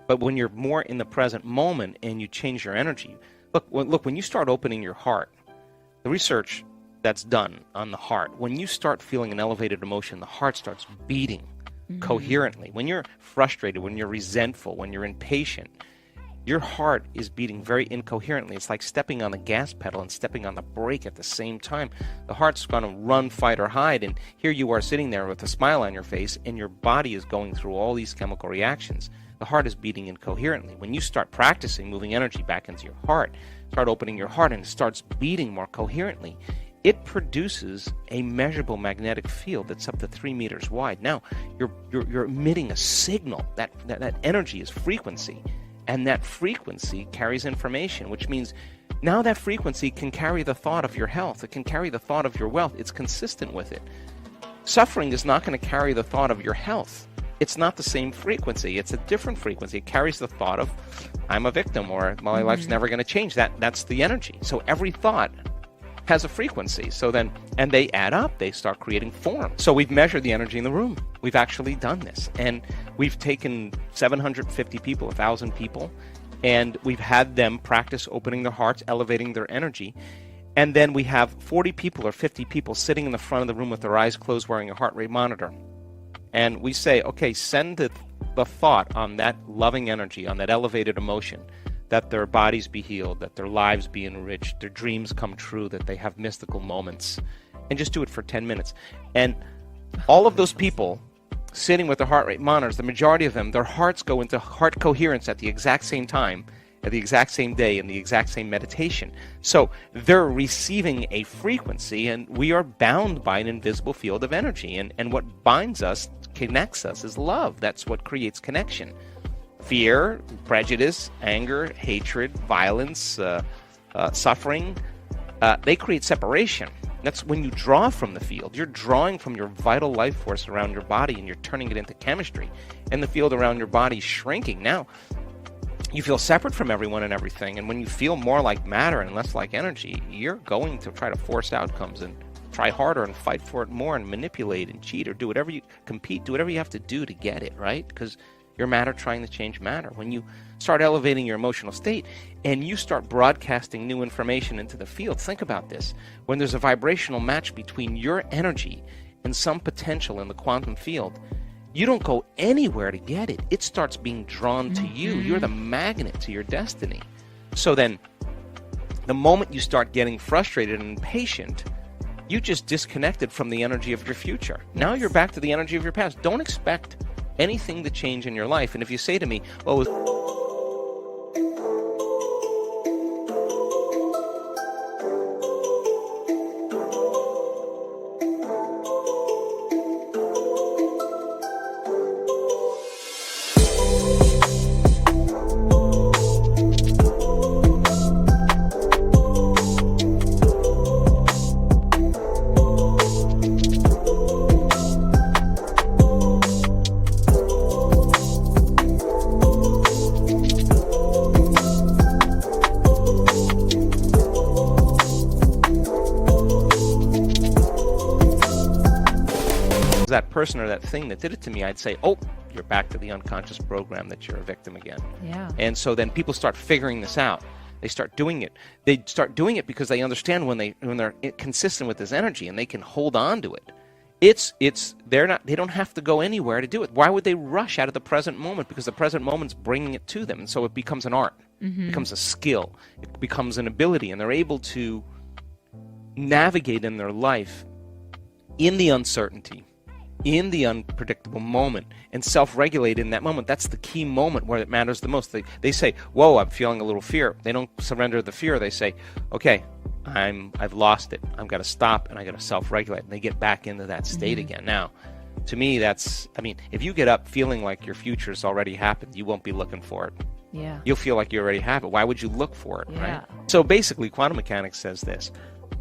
But when you're more in the present moment and you change your energy, look, when you start opening your heart, the research that's done on the heart, when you start feeling an elevated emotion, the heart starts beating coherently. When you're frustrated, when you're resentful, when you're impatient, your heart is beating very incoherently. It's like stepping on the gas pedal and stepping on the brake at the same time. The heart's going to run, fight, or hide, and here you are sitting there with a smile on your face, and your body is going through all these chemical reactions. The heart is beating incoherently. When you start practicing moving energy back into your heart, start opening your heart, and it starts beating more coherently, it produces a measurable magnetic field that's up to 3 meters wide. Now, you're emitting a signal. That energy is frequency. And that frequency carries information, which means now that frequency can carry the thought of your health. It can carry the thought of your wealth. It's consistent with it. Suffering is not going to carry the thought of your health. It's not the same frequency. It's a different frequency. It carries the thought of, I'm a victim, or my life's never going to change. That's the energy. So every thought has a frequency. So then, and they add up, they start creating form. So we've measured the energy in the room. We've actually done this. And we've taken 750 people, 1,000 people, and we've had them practice opening their hearts, elevating their energy. And then we have 40 people or 50 people sitting in the front of the room with their eyes closed wearing a heart rate monitor. And we say, okay, send the thought on that loving energy, on that elevated emotion, that their bodies be healed, that their lives be enriched, their dreams come true, that they have mystical moments. And just do it for 10 minutes. And all of those people sitting with their heart rate monitors, the majority of them, their hearts go into heart coherence at the exact same time, at the exact same day, in the exact same meditation. So they're receiving a frequency, and we are bound by an invisible field of energy. And what binds us, connects us, is love. That's what creates connection. Fear, prejudice, anger, hatred, violence, suffering, they create separation. That's when you draw from the field. You're drawing from your vital life force around your body, and you're turning it into chemistry. And the field around your body is shrinking. Now, you feel separate from everyone and everything, and when you feel more like matter and less like energy, you're going to try to force outcomes and try harder and fight for it more and manipulate and cheat or do whatever you compete, do whatever you have to do to get it, right? Because your matter trying to change matter. When you start elevating your emotional state and you start broadcasting new information into the field, think about this. When there's a vibrational match between your energy and some potential in the quantum field, you don't go anywhere to get it. It starts being drawn to you. You're the magnet to your destiny. So then, the moment you start getting frustrated and impatient, you just disconnected from the energy of your future. Now you're back to the energy of your past. Don't expect anything to change in your life. And if you say to me, well, that person or that thing that did it to me, I'd say, oh, you're back to the unconscious program that you're a victim again. Yeah. And so then people start figuring this out. They start doing it. They start doing it because they understand when they're consistent with this energy and they can hold on to it. They don't have to go anywhere to do it. Why would they rush out of the present moment? Because the present moment's bringing it to them. And so it becomes an art. It becomes a skill. It becomes an ability. And they're able to navigate in their life in the uncertainty, in the unpredictable moment, and self-regulate in that moment. That's the key moment where it matters the most. They say, whoa, I'm feeling a little fear. They don't surrender the fear. They say, okay, I've lost it. I've got to stop, and I got to self-regulate. And they get back into that state again. Now, to me, if you get up feeling like your future's already happened, you won't be looking for it. Yeah. You'll feel like you already have it. Why would you look for it, Yeah. right? So basically, quantum mechanics says this,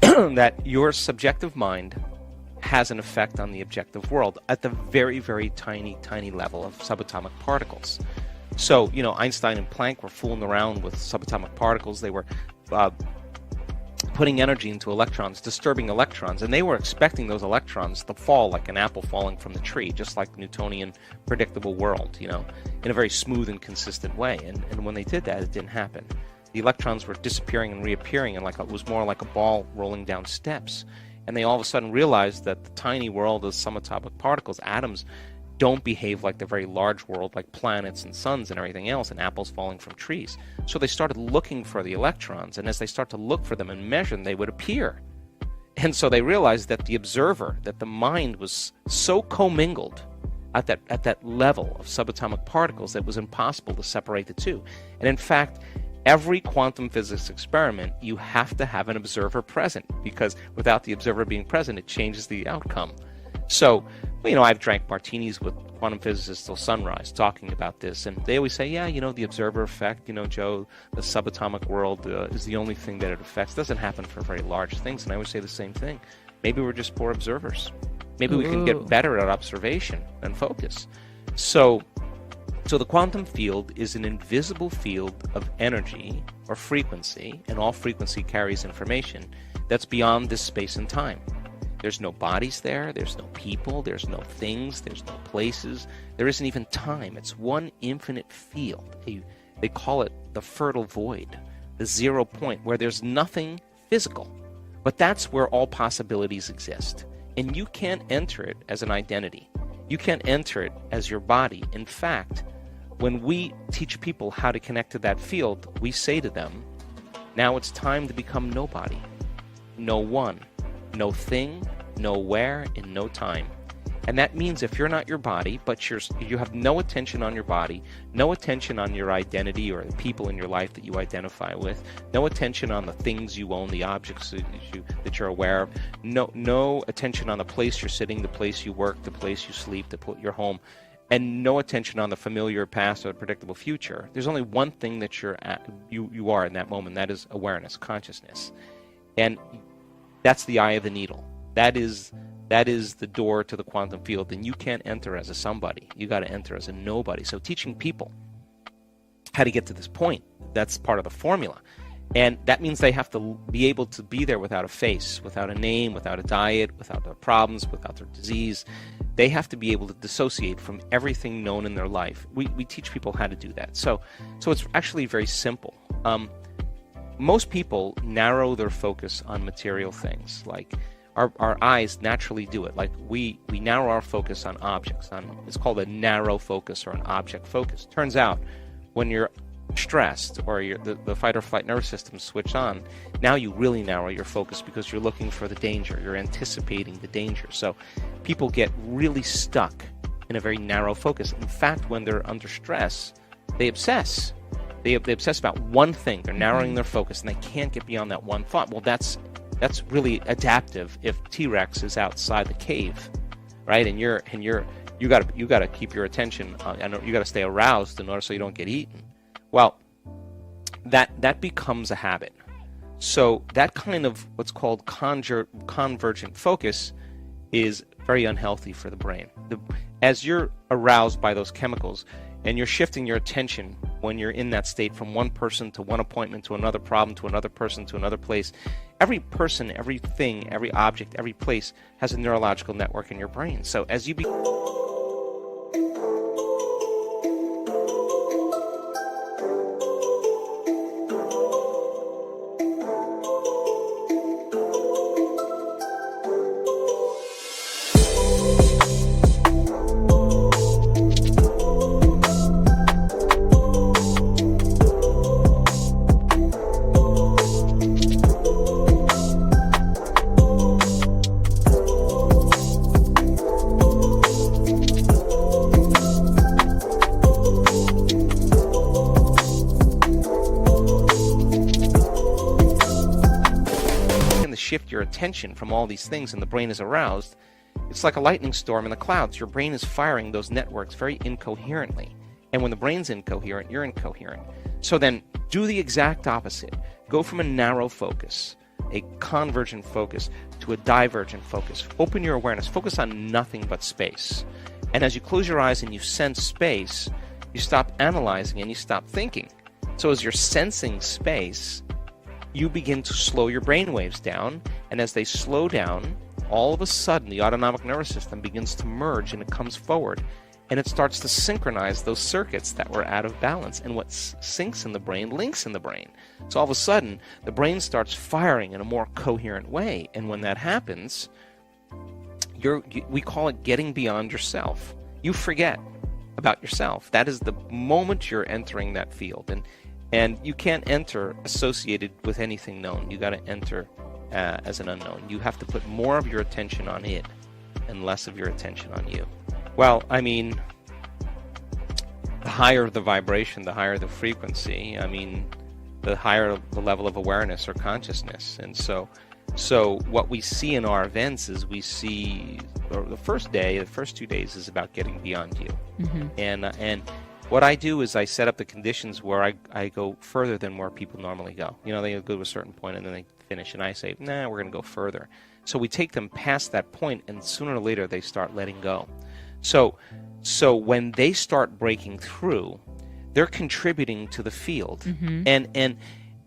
that your subjective mind has an effect on the objective world at the very, very tiny, tiny level of subatomic particles. So, Einstein and Planck were fooling around with subatomic particles. They were putting energy into electrons, disturbing electrons, and they were expecting those electrons to fall like an apple falling from the tree, just like the Newtonian predictable world, in a very smooth and consistent way. And when they did that, it didn't happen. The electrons were disappearing and reappearing, and it was more like a ball rolling down steps. And they all of a sudden realized that the tiny world of subatomic particles, atoms, don't behave like the very large world, like planets and suns and everything else, and apples falling from trees. So they started looking for the electrons, and as they start to look for them and measure them, they would appear. And so they realized that the observer, that the mind was so commingled at that level of subatomic particles that it was impossible to separate the two. And in fact, every quantum physics experiment, you have to have an observer present, because without the observer being present, it changes the outcome. So, I've drank martinis with quantum physicists till sunrise talking about this, and they always say, the observer effect, Joe, the subatomic world is the only thing that it affects. It doesn't happen for very large things, and I always say the same thing. Maybe we're just poor observers. Maybe we can get better at observation and focus. So the quantum field is an invisible field of energy or frequency, and all frequency carries information that's beyond this space and time. There's no bodies there, there's no people, there's no things, there's no places, there isn't even time. It's one infinite field. They call it the fertile void, the 0 point, where there's nothing physical. But that's where all possibilities exist. And you can't enter it as an identity. You can't enter it as your body. In fact, when we teach people how to connect to that field, we say to them, now it's time to become nobody, no one, no thing, no where, in no time. And that means if you're not your body, but you have no attention on your body, no attention on your identity or the people in your life that you identify with, no attention on the things you own, the objects that you're aware of, no attention on the place you're sitting, the place you work, the place you sleep, your home, and no attention on the familiar past or the predictable future. There's only one thing that you are in that moment. That is awareness, consciousness. And that's the eye of the needle. That is the door to the quantum field, and you can't enter as a somebody. You got to enter as a nobody. So teaching people how to get to this point, that's part of the formula. And that means they have to be able to be there without a face, without a name, without a diet, without their problems, without their disease. They have to be able to dissociate from everything known in their life. We teach people how to do that. So it's actually very simple. Most people narrow their focus on material things. Like our eyes naturally do it. Like we narrow our focus on objects. It's called a narrow focus or an object focus. Turns out when you're stressed or the fight or flight nervous system switch on, now you really narrow your focus because you're looking for the danger. You're anticipating the danger. So people get really stuck in a very narrow focus. In fact, when they're under stress, they obsess. They obsess about one thing. They're narrowing their focus, and they can't get beyond that one thought. Well, that's really adaptive if T-Rex is outside the cave, right? And you got to keep your attention on, and you got to stay aroused in order so you don't get eaten. Well, that becomes a habit. So that kind of what's called convergent focus is very unhealthy for the brain. As you're aroused by those chemicals, and you're shifting your attention when you're in that state from one person to one appointment to another problem to another person to another place. Every person, every thing, every object, every place has a neurological network in your brain. So as you shift your attention from all these things and the brain is aroused, it's like a lightning storm in the clouds. Your brain is firing those networks very incoherently. And when the brain's incoherent, you're incoherent. So then do the exact opposite. Go from a narrow focus, a convergent focus, to a divergent focus. Open your awareness. Focus on nothing but space. And as you close your eyes and you sense space, you stop analyzing and you stop thinking. So as you're sensing space, you begin to slow your brain waves down, and as they slow down, all of a sudden the autonomic nervous system begins to merge and it comes forward, and it starts to synchronize those circuits that were out of balance, and what syncs in the brain links in the brain. So all of a sudden the brain starts firing in a more coherent way, and when that happens, we call it getting beyond yourself. You forget about yourself. That is the moment you're entering that field, and you can't enter associated with anything known. You got to enter as an unknown. You have to put more of your attention on it and less of your attention on you. Well, I mean, the higher the vibration, the higher the frequency, I mean, the higher the level of awareness or consciousness. And so what we see in our events is we see, or the first 2 days is about getting beyond you. Mm-hmm. And what I do is I set up the conditions where I go further than where people normally go. You know, they go to a certain point and then they finish, and I say, nah, we're going to go further. So we take them past that point, and sooner or later they start letting go. So when they start breaking through, they're contributing to the field. Mm-hmm.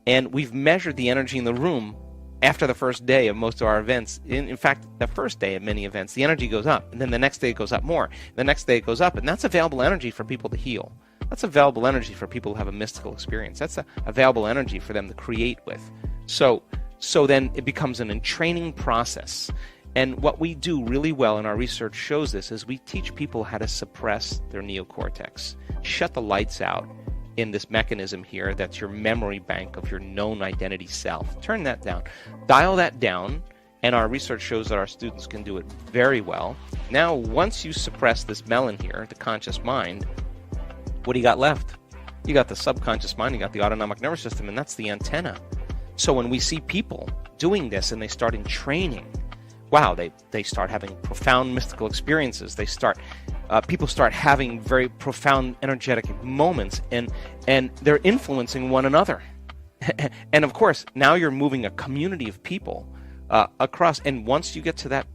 And we've measured the energy in the room after the first day of most of our events. In fact, the first day of many events, the energy goes up, and then the next day it goes up more. The next day it goes up, and that's available energy for people to heal. That's available energy for people who have a mystical experience. That's available energy for them to create with. So then it becomes an entraining process. And what we do really well, and our research shows this, is we teach people how to suppress their neocortex, shut the lights out in this mechanism here that's your memory bank of your known identity self. Turn that down. Dial that down, and our research shows that our students can do it very well. Now, once you suppress this melon here, the conscious mind, what do you got left? You got the subconscious mind, you got the autonomic nervous system, and that's the antenna. So when we see people doing this and they start in training, wow, they start having profound mystical experiences. People start having very profound energetic moments, and they're influencing one another. And of course, now you're moving a community of people across. And once you get to that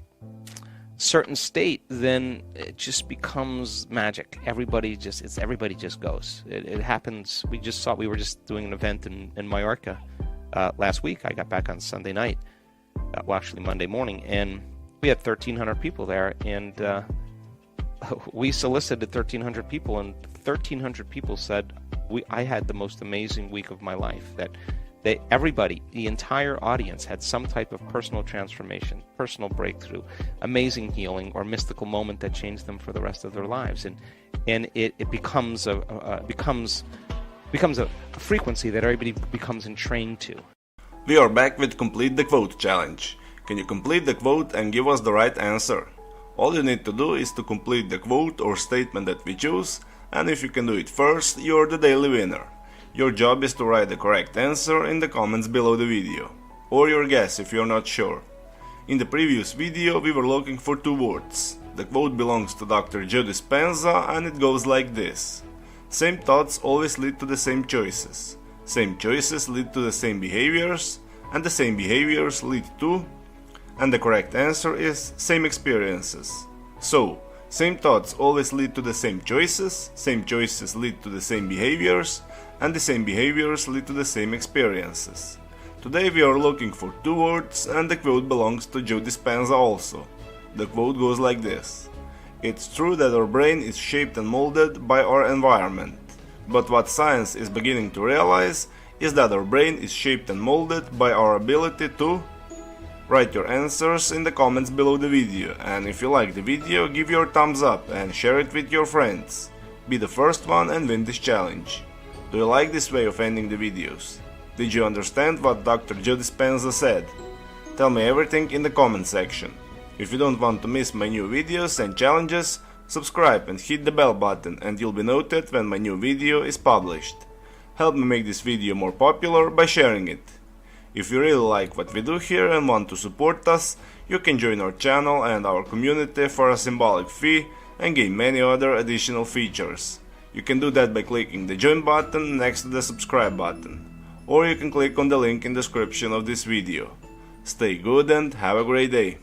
certain state, then it just becomes magic. Everybody just goes. It happens. We were just doing an event in Mallorca last week. I got back on Sunday night. Well, actually Monday morning, and we had 1,300 people there, and we solicited 1,300 people, and 1,300 people said, I had the most amazing week of my life. That everybody, the entire audience, had some type of personal transformation, personal breakthrough, amazing healing, or mystical moment that changed them for the rest of their lives. And it becomes a frequency that everybody becomes entrained to. We are back with Complete the Quote challenge. Can you complete the quote and give us the right answer? All you need to do is to complete the quote or statement that we choose, and if you can do it first, you're the daily winner. Your job is to write the correct answer in the comments below the video, or your guess if you're not sure. In the previous video we were looking for 2 words. The quote belongs to Dr. Joe Dispenza, and it goes like this. Same thoughts always lead to the same choices. Same choices lead to the same behaviors, and the same behaviors lead to, and the correct answer is same experiences. So, same thoughts always lead to the same choices lead to the same behaviors, and the same behaviors lead to the same experiences. Today we are looking for 2 words, and the quote belongs to Joe Dispenza also. The quote goes like this. It's true that our brain is shaped and molded by our environment. But what science is beginning to realize is that our brain is shaped and molded by our ability to... Write your answers in the comments below the video, and if you like the video, give your thumbs up and share it with your friends. Be the first one and win this challenge. Do you like this way of ending the videos? Did you understand what Dr. Joe Dispenza said? Tell me everything in the comment section. If you don't want to miss my new videos and challenges, subscribe and hit the bell button, and you'll be notified when my new video is published. Help me make this video more popular by sharing it. If you really like what we do here and want to support us, you can join our channel and our community for a symbolic fee and gain many other additional features. You can do that by clicking the join button next to the subscribe button, or you can click on the link in the description of this video. Stay good and have a great day.